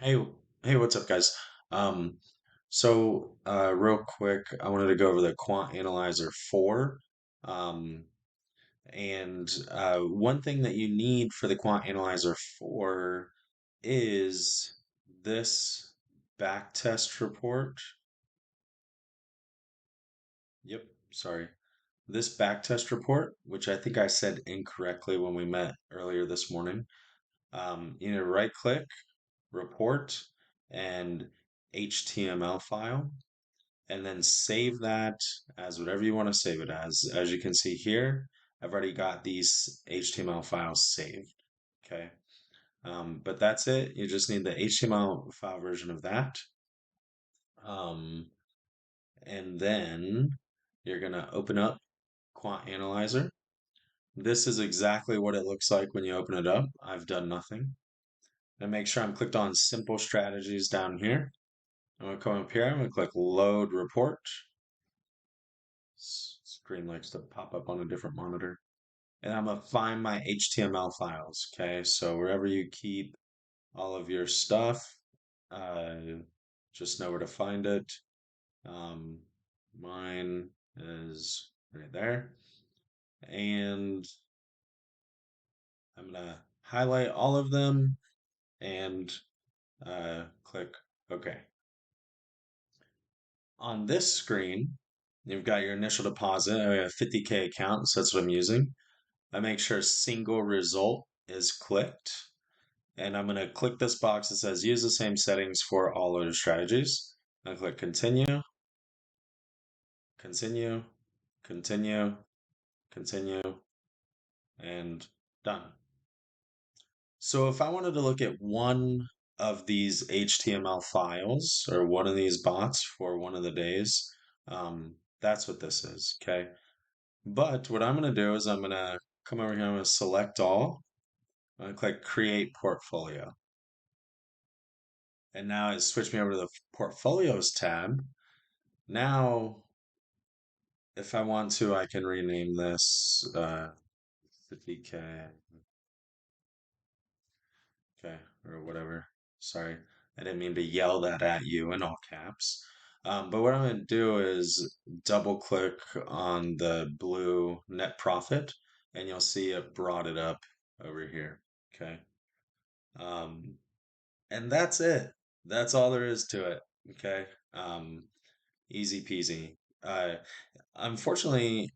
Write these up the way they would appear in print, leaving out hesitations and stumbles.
Hey, hey, what's up, guys? Um, real quick, I wanted to go over the Quant Analyzer 4. Um, One thing that you need for the Quant Analyzer 4 is this backtest report. Yep, sorry. This backtest report, which I think I said incorrectly when we met earlier this morning. You need to right click, report, and HTML file, and then save that as whatever you want to save it as. As you can see here, I've already got these HTML files saved. Okay. But that's it. You just need the HTML file version of that. Um, and then you're going to open up Quant Analyzer. This is exactly what it looks like when you open it up. I've done nothing. And make sure I'm clicked on Simple Strategies down here. I'm going to come up here. I'm going to click Load Report. Screen likes to pop up on a different monitor. And I'm gonna find my HTML files. Okay, so wherever you keep all of your stuff, uh, just know where to find it. Um, Mine is right there. And I'm gonna highlight all of them and click OK. On this screen, you've got your initial deposit. I have a 50K account, so that's what I'm using. I make sure single result is clicked. And I'm going to click this box that says use the same settings for all other strategies. I click continue, continue, continue, continue, and done. So if I wanted to look at one of these HTML files or one of these bots for one of the days, that's what this is, okay? But what I'm going to do is I'm going to come over here, I'm going to select all, I'm going to click create portfolio. And now it's switched me over to the portfolios tab. Now, if I want to, I can rename this 50K, okay, or whatever. Sorry, I didn't mean to yell that at you in all caps. But what I'm going to do is double click on the blue net profit, and you'll see it brought it up over here. Okay. Um, and that's it. That's all there is to it. Okay. Um, Easy peasy. Unfortunately,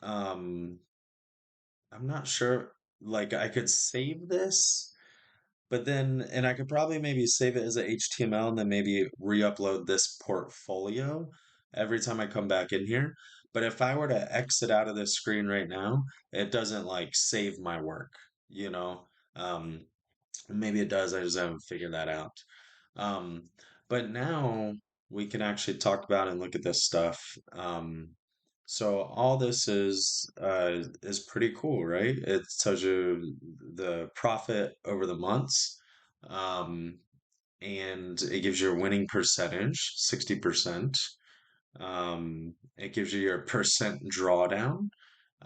um, I'm not sure. Like, I could save this, but then, and I could probably maybe save it as a HTML and then maybe re-upload this portfolio every time I come back in here. But if I were to exit out of this screen right now, it doesn't like save my work, you know? Um, Maybe it does. I just haven't figured that out. Um, but now we can actually talk about and look at this stuff. So all this is pretty cool, right? It tells you the profit over the months, um, and it gives you your winning percentage, 60%. It gives you your percent drawdown,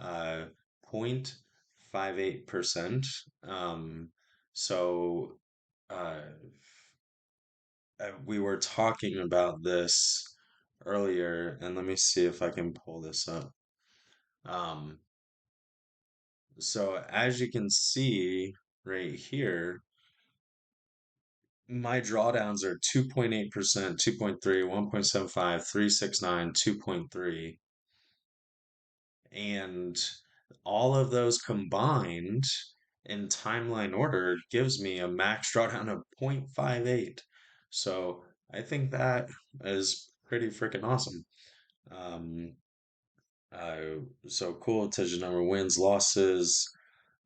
0.58%. So uh, we were talking about this earlier, and let me see if I can pull this up. Um, so as you can see right here, my drawdowns are 2.8%, 2.3, 1.75, 3.69, 2.3, and all of those combined in timeline order gives me a max drawdown of 0.58. So I think that is pretty freaking awesome. Um, so cool. It tells you number of wins, losses,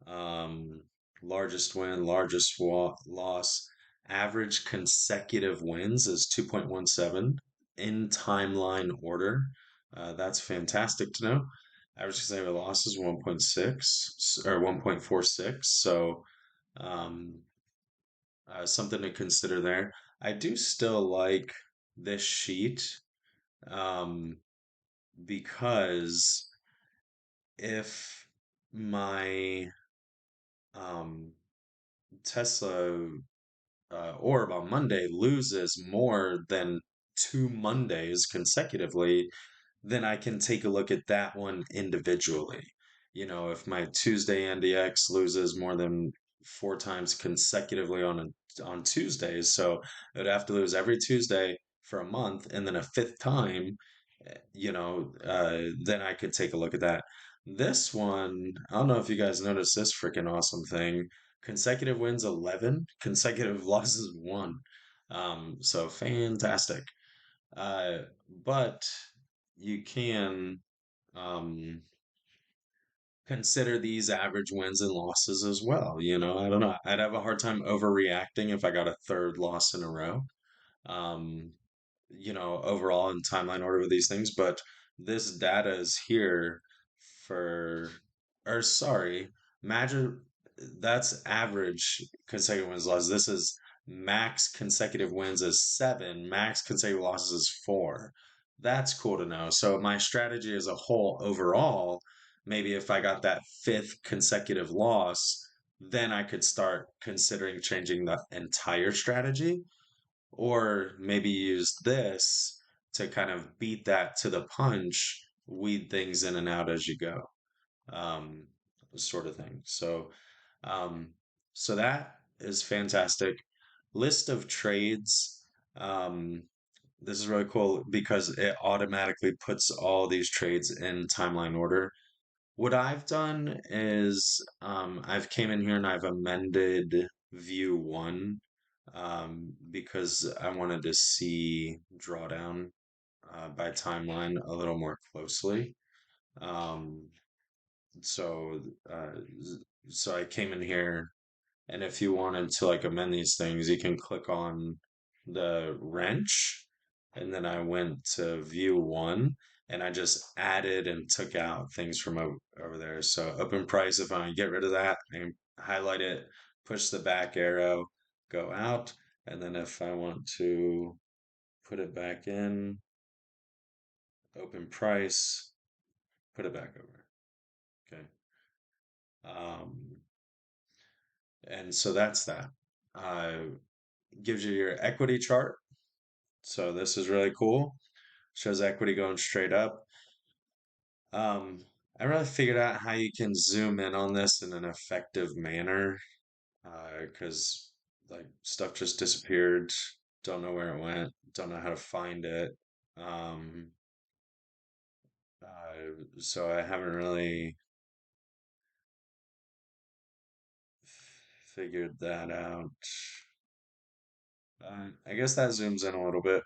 um, largest win, loss. Average consecutive wins is 2.17 in timeline order. That's fantastic to know. Average consecutive loss is 1.6 or 1.46. So, um, something to consider there. I do still like this sheet, um, because if my um, Tesla orb on Monday loses more than 2 Mondays consecutively, then I can take a look at that one individually. If my Tuesday NDX loses more than 4 times consecutively on Tuesdays, so it would have to lose every Tuesday for a month, and then a fifth time, then I could take a look at that. This one, I don't know if you guys noticed this freaking awesome thing. Consecutive wins 11, consecutive losses 1. So fantastic. Uh, but you can um, consider these average wins and losses as well. I don't know. I'd have a hard time overreacting if I got a third loss in a row. Um, overall in timeline order with these things, but this data is here for, or sorry, imagine that's average consecutive wins losses. This is max consecutive wins is 7, max consecutive losses is 4. That's cool to know. So my strategy as a whole overall, maybe if I got that fifth consecutive loss, then I could start considering changing the entire strategy, or maybe use this to kind of beat that to the punch, weed things in and out as you go, um, sort of thing. Um, so that is fantastic. List of trades. Um, this is really cool because it automatically puts all these trades in timeline order. What I've done is I've came in here and I've amended view one, because I wanted to see drawdown by timeline a little more closely. Um, so uh, so I came in here, and if you wanted to like amend these things, you can click on the wrench, and then I went to view one, and I just added and took out things from over there. So open price, if I want to get rid of that, I can highlight it, push the back arrow, go out, and then if I want to put it back in, open price, put it back over. Okay. Um, and so that's that. Uh, gives you your equity chart. So this is really cool. Shows equity going straight up. I really figured out how you can zoom in on this in an effective manner, because like stuff just disappeared. Don't know where it went. Don't know how to find it. Um, so I haven't really figured that out. I guess that zooms in a little bit.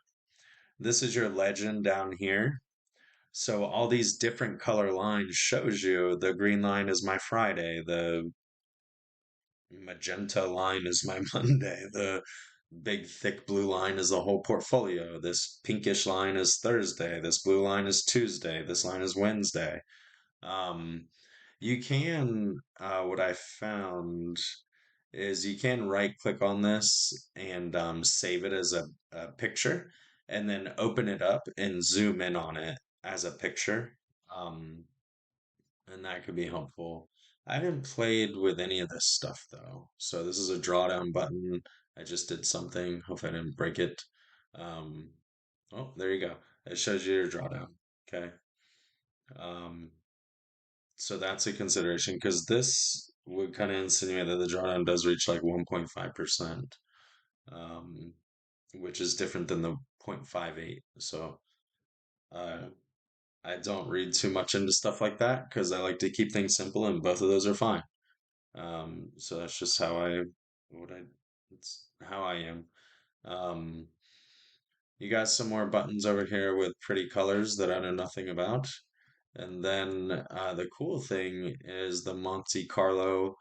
This is your legend down here. So all these different color lines shows you the green line is my Friday, the magenta line is my Monday, the big thick blue line is the whole portfolio. This pinkish line is Thursday, this blue line is Tuesday, this line is Wednesday. Um, you can, what I found is you can right click on this and save it as a picture, and then open it up and zoom in on it as a picture. Um, and that could be helpful. I haven't played with any of this stuff though. So this is a drawdown button. I just did something. Hope I didn't break it. Um, oh, there you go. It shows you your drawdown. Okay. Um, so that's a consideration because this would kind of insinuate that the drawdown does reach like 1.5%, um, which is different than the 0.58. So uh, I don't read too much into stuff like that because I like to keep things simple, and both of those are fine. So that's just what I, it's how I am. Um, you got some more buttons over here with pretty colors that I know nothing about. And then the cool thing is the Monte Carlo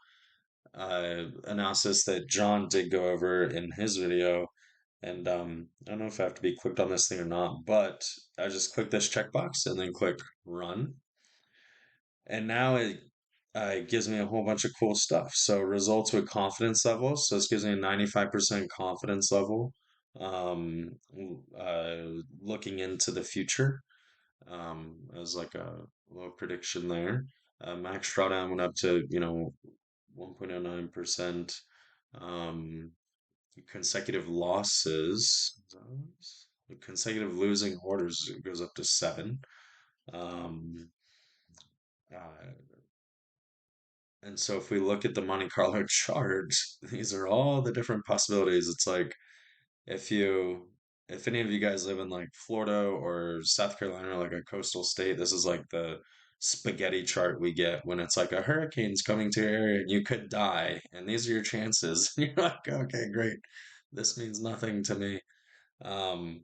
analysis that John did go over in his video. And I don't know if I have to be clicked on this thing or not, but I just click this checkbox and then click run. And now it gives me a whole bunch of cool stuff. So results with confidence levels. So this gives me a 95% confidence level, looking into the future, as like a little prediction there. Max drawdown went up to 1.09%. Um, consecutive losses, consecutive losing orders it goes up to seven. Um, uh, and so if we look at the Monte Carlo chart, these are all the different possibilities. It's like if you if any of you guys live in like Florida or South Carolina, like a coastal state, this is like the spaghetti chart we get when it's like a hurricane's coming to your area and you could die, and these are your chances. You're like, okay, great. This means nothing to me. Um,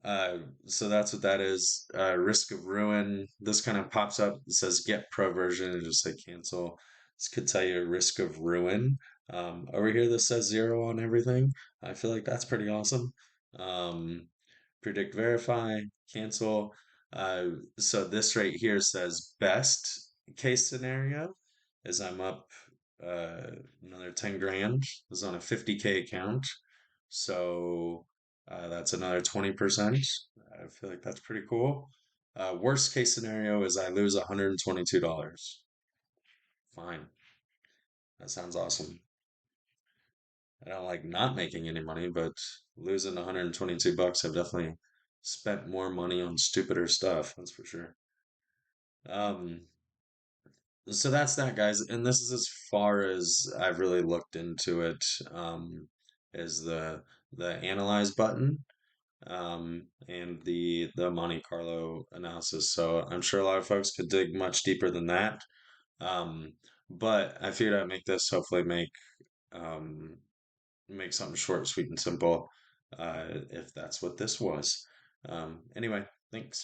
uh, so that's what that is. Risk of ruin. This kind of pops up. It says get pro version and just say cancel. This could tell you risk of ruin. Over here, this says zero on everything. I feel like that's pretty awesome. Um, predict, verify, cancel. Uh, so this right here says best case scenario is I'm up uh, another 10 grand. Is on a 50K account. So that's another 20%. I feel like that's pretty cool. Worst case scenario is I lose $122. Fine. That sounds awesome. I don't like not making any money, but losing 122 bucks, I've definitely spent more money on stupider stuff, that's for sure. Um, so that's that, guys. And this is as far as I've really looked into it, is the analyze button. And the Monte Carlo analysis. So I'm sure a lot of folks could dig much deeper than that. Um, but I figured I'd make this hopefully um, make something short, sweet, and simple. If that's what this was. Anyway, thanks.